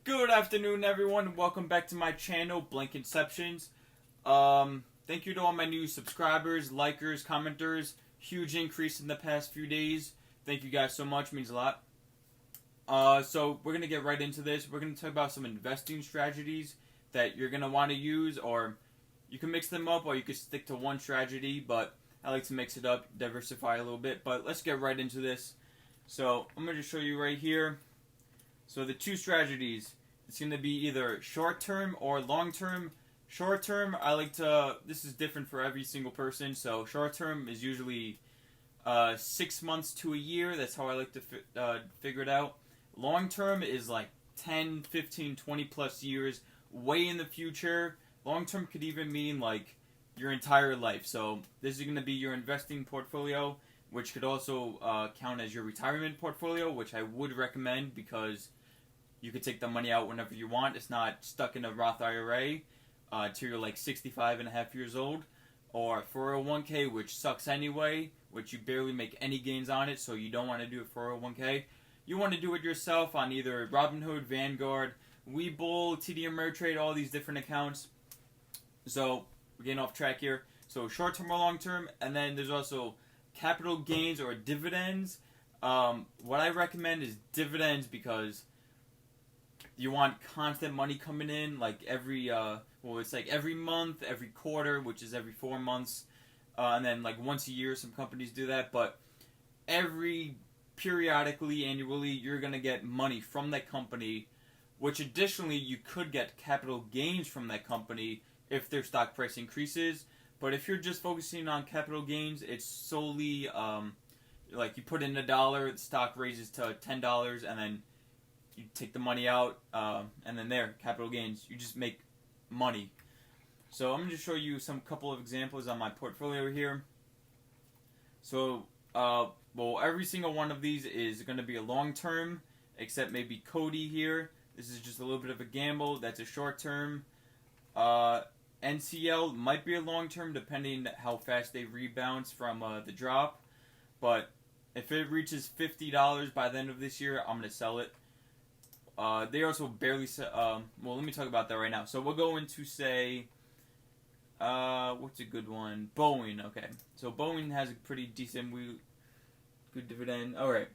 Good afternoon, everyone. Welcome back to my channel, Blanc Conceptions. Thank you to all my new subscribers, likers, commenters. Huge increase in the past few days. Thank you guys so much. Means a lot. So we're gonna get right into this. We're gonna talk about some investing strategies that you're gonna want to use, or you can mix them up, or you can stick to one strategy. But I like to mix it up, diversify a little bit. But let's get right into this. So I'm gonna just show you right here. So the two strategies, it's going to be either short-term or long-term. Short-term, this is different for every single person. So short-term is usually 6 months to a year. That's how I like to figure it out. Long-term is like 10, 15, 20 plus years, way in the future. Long-term could even mean like your entire life. So this is going to be your investing portfolio, which could also count as your retirement portfolio, which I would recommend because you could take the money out whenever you want. It's not stuck in a Roth IRA till you're like 65 and a half years old. Or 401k, which sucks anyway, which you barely make any gains on it, so you don't want to do a 401k. You want to do it yourself on either Robinhood, Vanguard, Webull, TD Ameritrade, all these different accounts. So we're getting off track here. So short-term or long-term, and then there's also capital gains or dividends. What I recommend is dividends because you want constant money coming in, like it's like every month, every quarter, which is every 4 months, and then like once a year. Some companies do that, but periodically, annually, you're gonna get money from that company, which additionally you could get capital gains from that company if their stock price increases. But if you're just focusing on capital gains, it's solely like you put in $1, the stock raises to $10, and then you take the money out, and then capital gains. You just make money. So I'm going to show you some couple of examples on my portfolio here. So, every single one of these is going to be a long term, except maybe Cody here. This is just a little bit of a gamble. That's a short term. NCL might be a long term, depending how fast they rebound from the drop. But if it reaches $50 by the end of this year, I'm going to sell it. They also barely let me talk about that right now. So we'll go into, say, what's a good one? Boeing. Okay, so Boeing has a pretty decent, good dividend. Alright,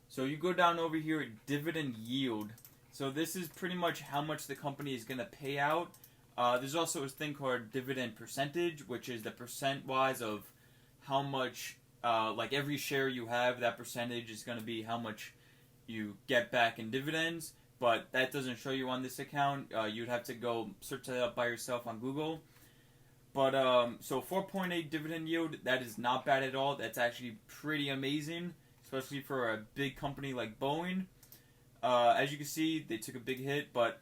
so you go down over here at Dividend Yield. So this is pretty much how much the company is going to pay out. There's also a thing called dividend percentage, which is the percent-wise of how much, like every share you have, that percentage is going to be how much you get back in dividends. But that doesn't show you on this account. You'd have to go search that up by yourself on Google. But so 4.8 dividend yield, that is not bad at all. That's actually pretty amazing, especially for a big company like Boeing. As you can see, they took a big hit, but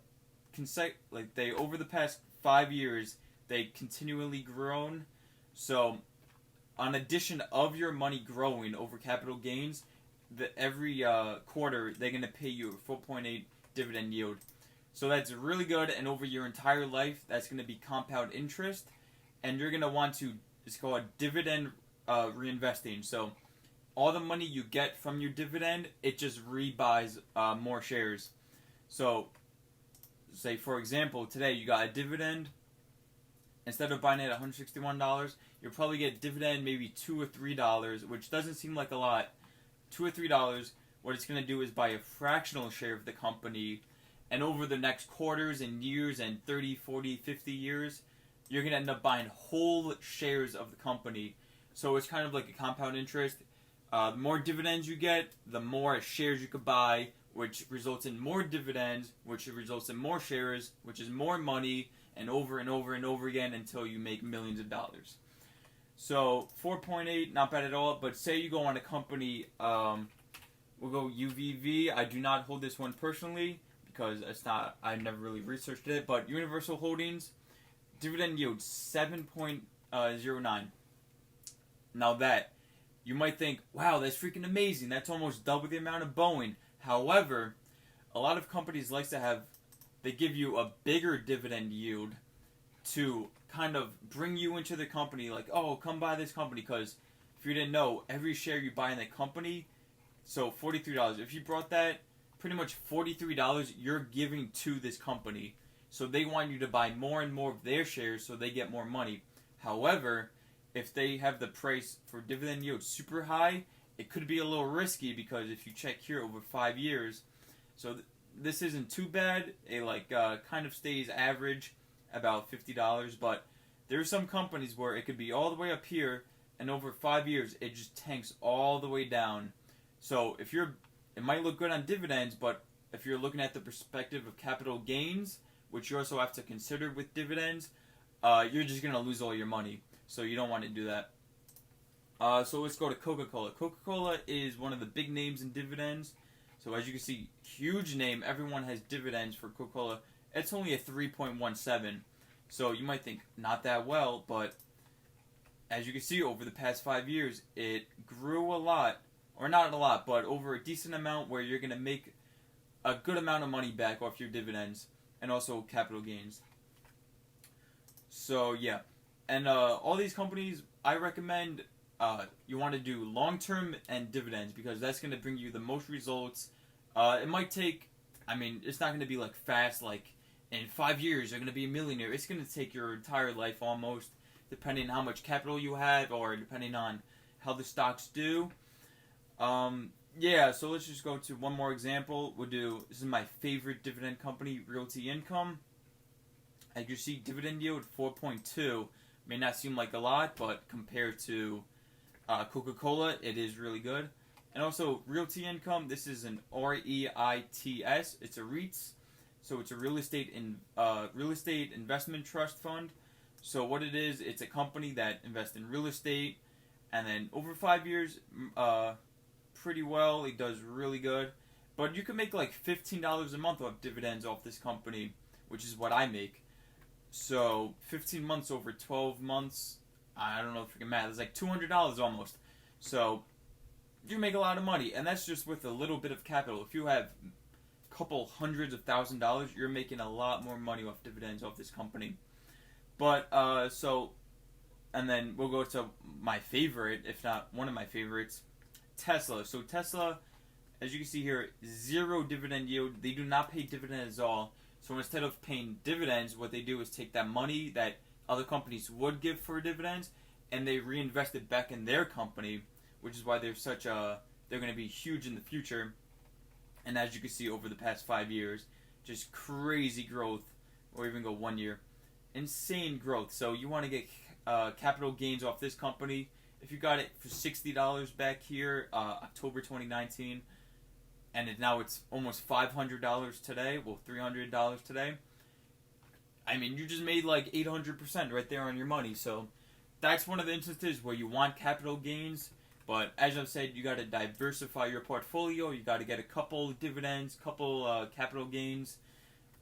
over the past 5 years, they continually grown. So, on addition of your money growing over capital gains, every quarter they're going to pay you a 4.8 dividend yield. So that's really good, and over your entire life, that's going to be compound interest, and you're going to want to, it's called dividend reinvesting. So all the money you get from your dividend, it just rebuys more shares. So say, for example, today you got a dividend. Instead of buying it at $161, you'll probably get dividend maybe $2 or $3, which doesn't seem like a lot. $2 or $3, what it's going to do is buy a fractional share of the company, and over the next quarters and years and 30, 40, 50 years, you're going to end up buying whole shares of the company. So it's kind of like a compound interest. The more dividends you get, the more shares you could buy, which results in more dividends, which results in more shares, which is more money, and over and over and over again until you make millions of dollars. So 4.8, not bad at all. But say you go on a company, we'll go UVV. I do not hold this one personally because I've never really researched it. But Universal Holdings, dividend yield 7.09. Now that, you might think, wow, that's freaking amazing. That's almost double the amount of Boeing. However, a lot of companies they give you a bigger dividend yield to kind of bring you into the company, like, oh, come buy this company, because if you didn't know, every share you buy in that company, so $43, if you brought that pretty much $43 you're giving to this company. So they want you to buy more and more of their shares so they get more money. However, if they have the price for dividend yield super high, it could be a little risky, because if you check here over 5 years, so this isn't too bad. It kind of stays average, about $50. But there are some companies where it could be all the way up here, and over 5 years it just tanks all the way down. So it might look good on dividends, but if you're looking at the perspective of capital gains, which you also have to consider with dividends, you're just going to lose all your money. So you don't want to do that. So let's go to Coca-Cola. Coca-Cola is one of the big names in dividends. So as you can see, huge name. Everyone has dividends for Coca-Cola. It's only a 3.17. So you might think, not that well, but as you can see, over the past 5 years, it grew a lot. Or not a lot, but over a decent amount, where you're going to make a good amount of money back off your dividends. And also capital gains. So yeah, and all these companies, I recommend you want to do long-term and dividends, because that's going to bring you the most results. It might take, it's not going to be like fast, like in 5 years you're going to be a millionaire. It's going to take your entire life almost, depending on how much capital you have, or depending on how the stocks do. Yeah, so let's just go to one more example. This is my favorite dividend company, Realty Income. As you see, dividend yield 4.2. May not seem like a lot, but compared to Coca-Cola, it is really good. And also, Realty Income, this is an REITs. It's a REITs, so it's a real estate investment trust fund. So what it is, it's a company that invests in real estate, and then over 5 years, pretty well. It does really good. But you can make like $15 a month off dividends off this company, which is what I make. So 15 months over 12 months, I don't know if you can math, it's like $200 almost. So you make a lot of money, and that's just with a little bit of capital. If you have a couple hundreds of $1,000s, you're making a lot more money off dividends off this company. But and then we'll go to my favorite, if not one of my favorites, Tesla. So Tesla, as you can see here, 0 dividend yield. They do not pay dividends at all. So instead of paying dividends, what they do is take that money that other companies would give for dividends, and they reinvest it back in their company, which is why they're going to be huge in the future. And as you can see, over the past 5 years, just crazy growth, or even go 1 year, insane growth. So you want to get capital gains off this company. If you got it for $60 back here, October 2019, and now it's almost $500 today, well, $300 today, you just made like 800% right there on your money. So that's one of the instances where you want capital gains. But as I've said, you got to diversify your portfolio. You got to get a couple dividends, couple capital gains.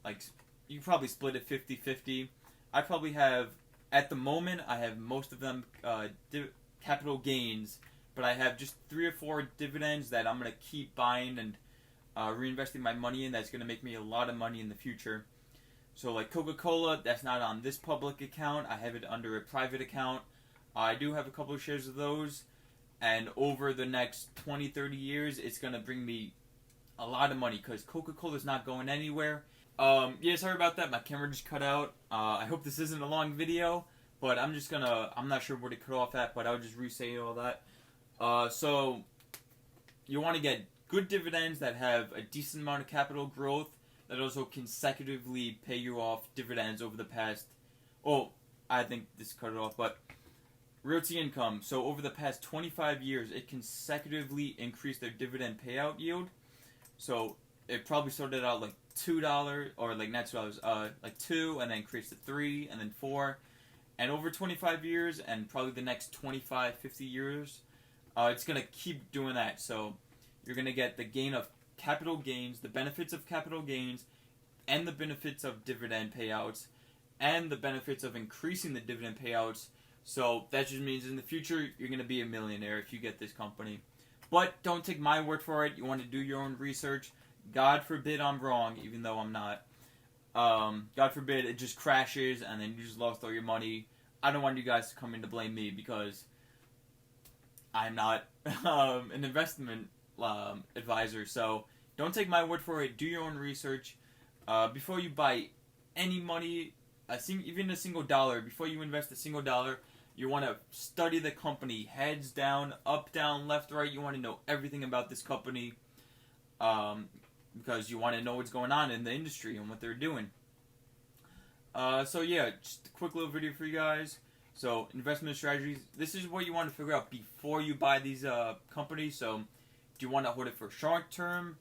Like, you probably split it 50-50. I probably have, at the moment, I have most of them capital gains, but I have just 3 or 4 dividends that I'm going to keep buying and reinvesting my money in. That's going to make me a lot of money in the future. So like Coca-Cola, that's not on this public account. I have it under a private account. I do have a couple of shares of those, and over the next 20-30 years, it's going to bring me a lot of money, because Coca-Cola is not going anywhere. Yeah, sorry about that. My camera just cut out. I hope this isn't a long video. But I'm not sure where to cut off at, but I'll just re-say all that. So, you want to get good dividends that have a decent amount of capital growth, that also consecutively pay you off dividends over the past, I think this cut it off, but Realty Income. So over the past 25 years, it consecutively increased their dividend payout yield. So it probably started out like $2, or like not $2, like 2, and then increased to 3, and then 4. And over 25 years, and probably the next 25, 50 years, it's going to keep doing that. So you're going to get the gain of capital gains, the benefits of capital gains, and the benefits of dividend payouts, and the benefits of increasing the dividend payouts. So that just means in the future, you're going to be a millionaire if you get this company. But don't take my word for it. You want to do your own research. God forbid I'm wrong, even though I'm not. God forbid it just crashes and then you just lost all your money. I don't want you guys to come in to blame me, because I'm not an investment advisor. So don't take my word for it. Do your own research before you buy any money, even a single dollar. Before you invest a single dollar, you want to study the company, heads down, up, down, left, right. You want to know everything about this company because you want to know what's going on in the industry and what they're doing. So yeah, just a quick little video for you guys. So investment strategies. This is what you want to figure out before you buy these companies. So do you want to hold it for short term,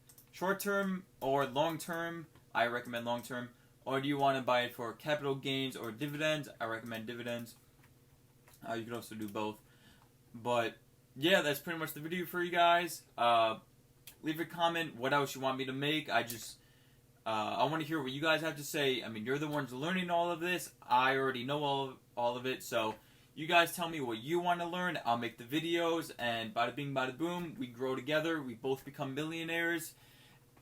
or long term? I recommend long term. Or do you want to buy it for capital gains or dividends? I recommend dividends. You can also do both. But yeah, that's pretty much the video for you guys. Leave a comment what else you want me to make. I want to hear what you guys have to say. I mean, you're the ones learning all of this. I already know all of it. So you guys tell me what you want to learn. I'll make the videos, and bada bing, bada boom. We grow together. We both become millionaires.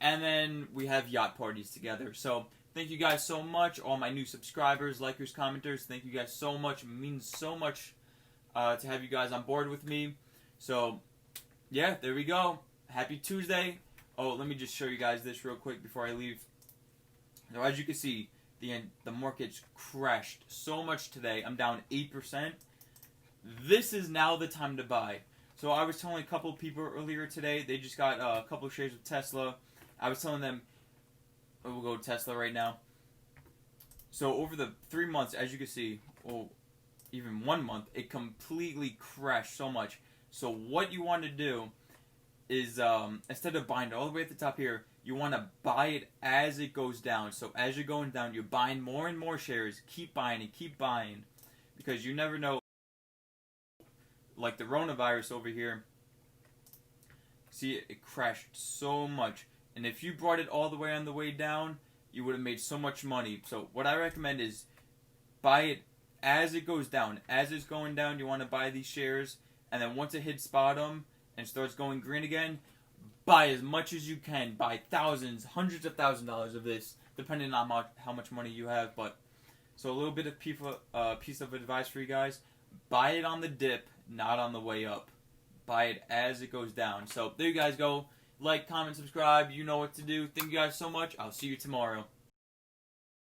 And then we have yacht parties together. So thank you guys so much. All my new subscribers, likers, commenters. Thank you guys so much. It means so much to have you guys on board with me. So yeah, there we go. Happy Tuesday. Oh, let me just show you guys this real quick before I leave. Now, as you can see, the market's crashed so much today. I'm down 8%. This is now the time to buy. So I was telling a couple people earlier today, they just got a couple of shares of Tesla. I was telling them, we'll go to Tesla right now. So over the 3 months, as you can see, or even 1 month, it completely crashed so much. So what you want to do is, instead of buying it all the way at the top here, you want to buy it as it goes down. So as you're going down, you're buying more and more shares. Keep buying and keep buying, because you never know. Like the coronavirus over here, see, it crashed so much. And if you brought it all the way on the way down, you would have made so much money. So what I recommend is buy it as it goes down. As it's going down, you want to buy these shares. And then once it hits bottom and starts going green again, buy as much as you can. Buy thousands, hundreds of $1,000s of this, depending on how much money you have. But so a little bit of piece of advice for you guys. Buy it on the dip, not on the way up. Buy it as it goes down. So there you guys go. Like, comment, subscribe. You know what to do. Thank you guys so much. I'll see you tomorrow.